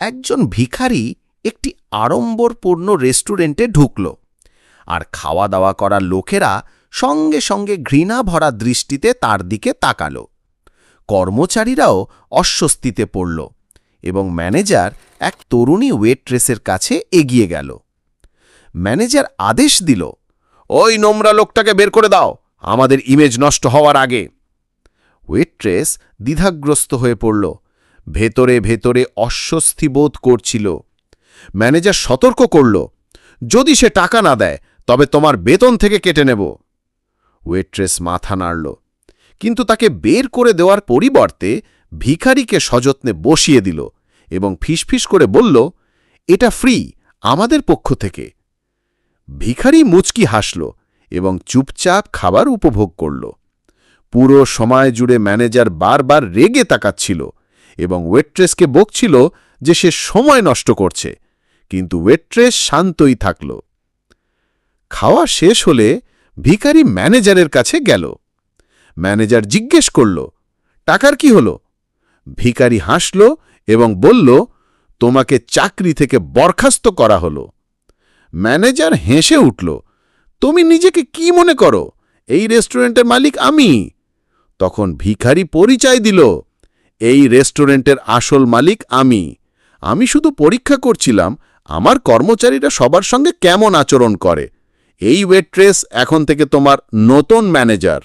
একজন ভিখারি একটি আড়ম্বরপূর্ণ রেস্টুরেন্টে ঢুকল, আর খাওয়া দাওয়া করা লোকেরা সঙ্গে সঙ্গে ঘৃণা ভরা দৃষ্টিতে তার দিকে তাকাল। কর্মচারীরাও অস্বস্তিতে পড়ল এবং ম্যানেজার এক তরুণী ওয়েট্রেসের কাছে এগিয়ে গেল। ম্যানেজার আদেশ দিল, ওই নোংরা লোকটাকে বের করে দাও, আমাদের ইমেজ নষ্ট হওয়ার আগে। ওয়েট্রেস দ্বিধাগ্রস্ত হয়ে পড়ল, ভেতরে ভেতরে অস্বস্তি বোধ করছিল। ম্যানেজার সতর্ক করল, যদি সে টাকা না দেয় তবে তোমার বেতন থেকে কেটে নেব। ওয়েট্রেস মাথা নাড়ল, কিন্তু তাকে বের করে দেওয়ার পরিবর্তে ভিখারিকে সযত্নে বসিয়ে দিল এবং ফিসফিস করে বলল, এটা ফ্রি, আমাদের পক্ষ থেকে। ভিখারি মুচকি হাসল এবং চুপচাপ খাবার উপভোগ করল। পুরো সময় জুড়ে ম্যানেজার বারবার রেগে তাকাচ্ছিল এবং ওয়েট্রেসকে বকছিল যে সে সময় নষ্ট করছে, কিন্তু ওয়েট্রেস শান্তই থাকল। খাওয়া শেষ হলে ভিখারি ম্যানেজারের কাছে গেল। ম্যানেজার জিজ্ঞেস করল, টাকার কি হল? ভিখারি হাসল এবং বলল, তোমাকে চাকরি থেকে বরখাস্ত করা হল। ম্যানেজার হেসে উঠল, তুমি নিজেকে কি মনে করো? এই রেস্টুরেন্টের মালিক আমি। তখন ভিখারি পরিচয় দিল, এই রেস্টুরেন্টের আসল মালিক আমি। আমি শুধু পরীক্ষা করছিলাম আমার কর্মচারীরা সবার সঙ্গে কেমন আচরণ করে। এই ওয়েট্রেস এখন থেকে তোমার নতুন ম্যানেজার।